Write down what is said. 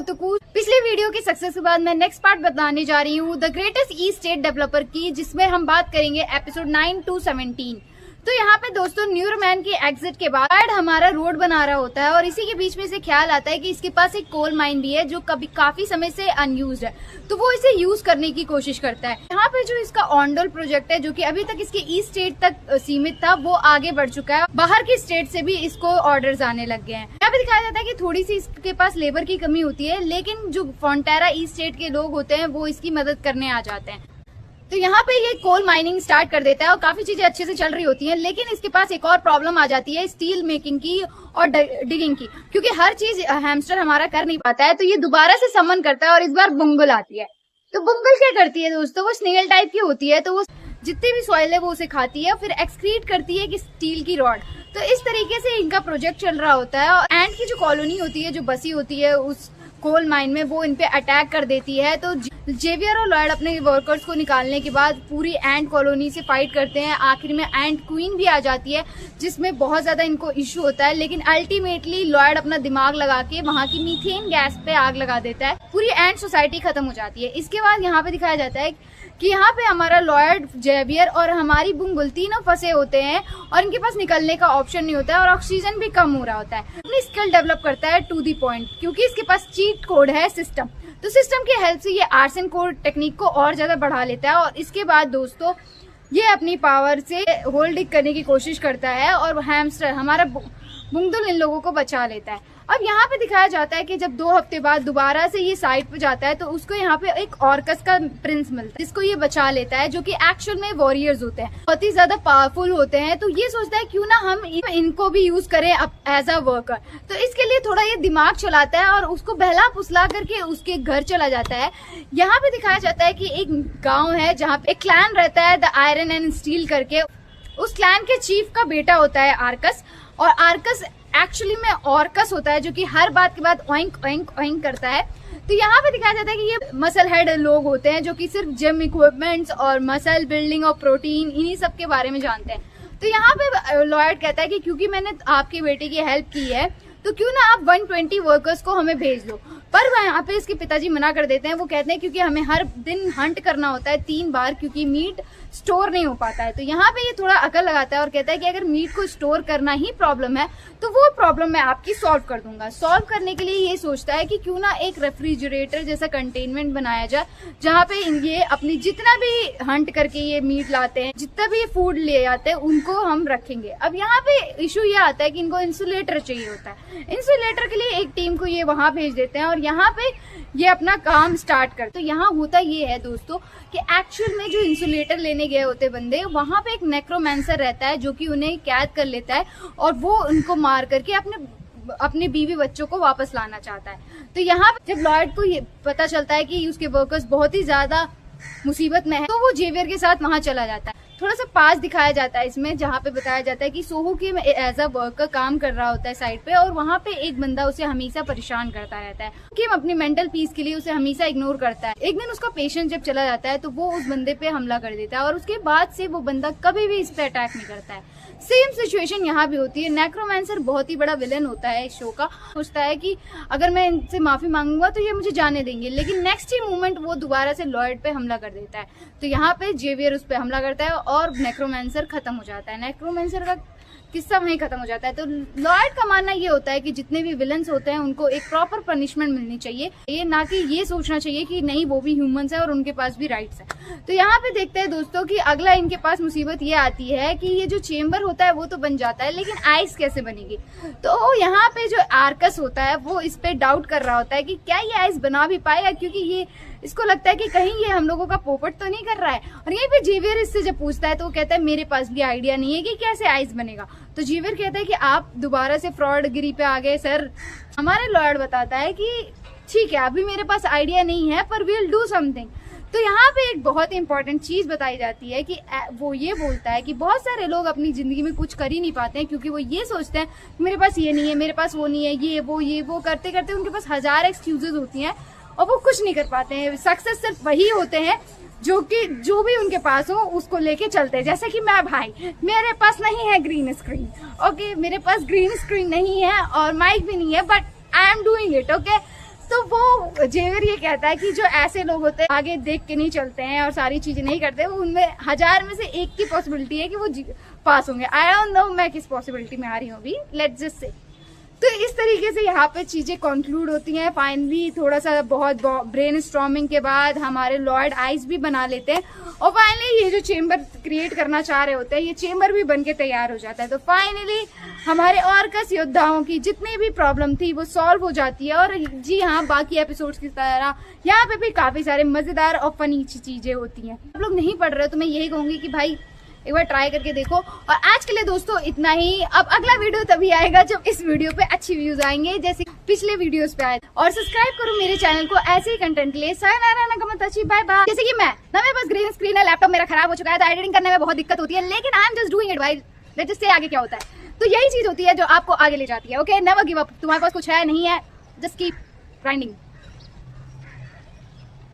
ओताकू। पिछले वीडियो की सक्सेस के बाद मैं नेक्स्ट पार्ट बताने जा रही हूँ the greatest E state developer की, जिसमें हम बात करेंगे एपिसोड 9 to 17। तो यहाँ पे दोस्तों न्यूरमैन की एग्जिट के बाद हमारा रोड बना रहा होता है और इसी के बीच में से ख्याल आता है कि इसके पास एक कोल माइन भी है जो काफी समय से अनयूज्ड है, तो वो इसे यूज करने की कोशिश करता है। यहाँ पे जो इसका ऑन्डोल प्रोजेक्ट है जो कि अभी तक इसके ईस्ट स्टेट तक सीमित था, वो आगे बढ़ चुका है। बाहर की स्टेट से भी इसको ऑर्डर्स आने लग गए हैं। यहाँ पे दिखाया जाता है कि थोड़ी सी इसके पास लेबर की कमी होती है, लेकिन जो फॉन्टेरा ईस्ट स्टेट के लोग होते हैं वो इसकी मदद करने आ जाते हैं। तो यहाँ पे ये कोल माइनिंग स्टार्ट कर देता है और काफी चीजें अच्छे से चल रही होती हैं, लेकिन इसके पास एक और प्रॉब्लम आ जाती है स्टील मेकिंग की और डिगिंग की, क्योंकि हर चीज हैमस्टर हमारा कर नहीं पाता है। तो ये दोबारा से समन करता है और इस बार बुंगल आती है। तो बुंगल क्या करती है दोस्तों, वो स्नेल टाइप की होती है, तो वो जितनी भी सॉइल है वो उसे खाती है, फिर एक्सक्रीट करती है कि स्टील की रॉड। तो इस तरीके से इनका प्रोजेक्ट चल रहा होता है और एंट की जो कॉलोनी होती है जो बसी होती है उस कोल माइन में, वो इन पे अटैक कर देती है। तो जेवियर और लॉयड अपने वर्कर्स को निकालने के बाद पूरी एंट कॉलोनी से फाइट करते हैं। आखिर में एंट क्वीन भी आ जाती है जिसमें बहुत ज्यादा इनको इश्यू होता है, लेकिन अल्टीमेटली लॉयड अपना दिमाग लगा के वहां की मीथेन गैस पे आग लगा देता है। पूरी एंट सोसाइटी खत्म हो जाती है। इसके बाद यहाँ पे दिखाया जाता है कि यहाँ पे हमारा लॉयड, जेवियर और हमारी बुंगल तीनों फंसे होते हैं और इनके पास निकलने का ऑप्शन नहीं होता है और ऑक्सीजन भी कम हो रहा होता है। अपनी स्किल डेवलप करता है टू दी पॉइंट, क्योंकि इसके पास चीट कोड है सिस्टम। तो सिस्टम की हेल्प से ये आर्सन कोड टेक्निक को और ज्यादा बढ़ा लेता है और इसके बाद दोस्तों ये अपनी पावर से होल्ड करने की कोशिश करता है और हैमस्टर हमारा बुंगल इन लोगों को बचा लेता है। अब यहाँ पे दिखाया जाता है कि जब 2 हफ्ते बाद दोबारा से ये साइट पे जाता है तो उसको यहाँ पे एक ऑर्कस का प्रिंस मिलता है जिसको ये बचा लेता है, जो कि एक्चुअल में वॉरियर्स होते हैं, बहुत ही ज्यादा पावरफुल होते हैं। तो ये सोचता है क्यों ना हम इनको भी यूज करें एज अ वर्कर। तो इसके लिए थोड़ा ये दिमाग चलाता है और उसको बहला फुसला करके उसके घर चला जाता है। यहाँ पे दिखाया जाता है कि एक गाँव है जहाँ पे एक क्लैन रहता है द आयरन एंड स्टील करके। उस क्लैन के चीफ का बेटा होता है आर्कस, और आर्कस एक्चुअली में ऑर्कस होता है जो कि हर बात के बाद ओइंक ओइंक ओइंक करता है। तो यहाँ पे दिखाया जाता है कि ये मसल हेड लोग होते हैं जो कि सिर्फ जिम इक्विपमेंट्स और मसल बिल्डिंग और प्रोटीन इन्हीं सब के बारे में जानते हैं। तो यहाँ पे लॉयड कहता है कि क्योंकि मैंने आपके बेटे की हेल्प की है तो क्यों ना आप 120 वर्कर्स को हमें भेज लो। पर यहाँ पे इसके पिताजी मना कर देते हैं। वो कहते हैं क्योंकि हमें हर दिन हंट करना होता है 3 बार, क्योंकि मीट स्टोर नहीं हो पाता है। तो यहाँ पे ये थोड़ा अकल लगाता है और कहता है कि अगर मीट को स्टोर करना ही प्रॉब्लम है तो वो प्रॉब्लम मैं आपकी सॉल्व कर दूंगा। सॉल्व करने के लिए ये सोचता है कि क्यों ना एक रेफ्रिजरेटर जैसा कंटेनमेंट बनाया जाए जहाँ पे ये अपनी जितना भी हंट करके ये मीट लाते हैं, जितना भी फूड ले आते हैं, उनको हम रखेंगे। अब यहाँ पे इशू ये आता है कि इनको इंसुलेटर चाहिए होता है। इंसुलेटर के लिए एक टीम को ये वहां भेज देते हैं और यहाँ पे ये अपना काम स्टार्ट करते। तो यहाँ होता ये है दोस्तों कि एक्चुअल में जो इंसुलेटर लेने गए होते बंदे, वहां पे एक नेक्रोमैंसर रहता है जो कि उन्हें कैद कर लेता है और वो उनको मार करके अपने बीवी बच्चों को वापस लाना चाहता है। तो यहाँ जब लॉयड को ये पता चलता है कि उसके वर्कर्स बहुत ही ज्यादा मुसीबत में है, तो वो जेवियर के साथ वहां चला जाता है। थोड़ा सा पास दिखाया जाता है इसमें, जहाँ पे बताया जाता है कि सोहो के एज अ वर्कर काम कर रहा होता है साइड पे, और वहाँ पे एक बंदा उसे हमेशा परेशान करता रहता है कि अपनी मेंटल पीस के लिए उसे हमेशा इग्नोर करता है। एक दिन उसका पेशेंट जब चला जाता है तो वो उस बंदे पे हमला कर देता है और उसके बाद से वो बंदा कभी भी इस पे अटैक नहीं करता है। सेम सिचुएशन यहाँ भी होती है। नेक्रोमैंसर बहुत ही बड़ा विलेन होता है इस शो का। सोचता है कि अगर मैं इनसे माफी मांगूंगा तो ये मुझे जाने देंगे, लेकिन नेक्स्ट ही मोमेंट वो दोबारा से लॉयड पे हमला कर देता है। तो यहाँ पे जेवियर उस पे हमला करता है और नेक्रोमैंसर खत्म हो जाता है। नेक्रोमैंसर का किस्सा वहीं खत्म हो जाता है। तो लॉयड का मानना ये होता है कि जितने भी विलन्स होते हैं उनको एक प्रॉपर पनिशमेंट मिलनी चाहिए, ये ना कि ये सोचना चाहिए कि नहीं वो भी ह्यूमंस है और उनके पास भी राइट्स है। तो यहाँ पे देखते हैं दोस्तों कि अगला इनके पास मुसीबत ये आती है कि ये जो चेम्बर होता है वो तो बन जाता है, लेकिन आइस कैसे बनेगी। तो यहाँ पे जो आर्कस होता है वो इस पे डाउट कर रहा होता है कि क्या ये आइस बना भी पाएगा, क्योंकि ये इसको लगता है कि कहीं ये हम लोगों का पोपट तो नहीं कर रहा है। और यहीं पे जेवियर इससे जब पूछता है तो वो कहता है मेरे पास भी आइडिया नहीं है कि कैसे आइस बनेगा। तो जेवियर कहता है कि आप दोबारा से फ्रॉड गिरी पे आ गए सर। हमारे लॉयड बताता है कि ठीक है अभी मेरे पास आइडिया नहीं है पर वील डू समथिंग। तो यहाँ पे एक बहुत ही इंपॉर्टेंट चीज बताई जाती है कि वो ये बोलता है कि बहुत सारे लोग अपनी जिंदगी में कुछ कर ही नहीं पाते हैं क्योंकि वो ये सोचते हैं मेरे पास ये नहीं है, मेरे पास वो नहीं है, ये वो करते करते उनके पास 1000 एक्सक्यूजेज होती हैं और वो कुछ नहीं कर पाते हैं। सक्सेस सिर्फ वही होते हैं जो भी उनके पास हो उसको लेके चलते हैं। जैसे कि मैं भाई, मेरे पास नहीं है ग्रीन स्क्रीन, ओके, मेरे पास ग्रीन स्क्रीन नहीं है और माइक भी नहीं है, but I am doing it, okay. तो तो वो जेवियर ये कहता है कि जो ऐसे लोग होते हैं आगे देख के नहीं चलते हैं और सारी चीजें नहीं करते, वो उनमें 1000 में से एक की पॉसिबिलिटी है कि वो पास होंगे। आई डोंट नो मैं किस पॉसिबिलिटी में आ रही हूँ अभी, लेट्स जस्ट से। तो इस तरीके से यहाँ पे चीजें कंक्लूड होती हैं। फाइनली थोड़ा सा बहुत ब्रेन स्टॉर्मिंग के बाद हमारे लॉर्ड आइस भी बना लेते हैं और फाइनली ये जो चेम्बर क्रिएट करना चाह रहे होते हैं ये चेम्बर भी बन के तैयार हो जाता है। तो फाइनली हमारे ऑर्कस योद्धाओं की जितनी भी प्रॉब्लम थी वो सॉल्व हो जाती है। और जी हाँ, बाकी एपिसोड्स की तरह यहाँ पे भी काफी सारे मजेदार और फनी चीजें होती हैं। आप लोग नहीं पढ़ रहे हो तो मैं यही कहूंगी कि भाई एक बार ट्राई करके देखो। और आज के लिए दोस्तों इतना ही। अब अगला वीडियो तभी आएगा जब इस वीडियो पे अच्छी व्यूज आएंगे जैसे पिछले वीडियोस पे आए। और सब्सक्राइब करो मेरे चैनल को ऐसे ही कंटेंट के लिए। Bye bye. जैसे कि मैं ना, मेरे पास ग्रीन स्क्रीन है, लैपटॉप मेरा खराब हो चुका है तो एडिटिंग करने में बहुत दिक्कत होती है, लेकिन I am just doing it भाई। लेट्स जस्ट से आगे क्या होता है। तो यही चीज होती है जो आपको आगे ले जाती है। Okay, never give up. तुम्हारे पास कुछ है नहीं है, जस्ट कीप ग्राइंडिंग।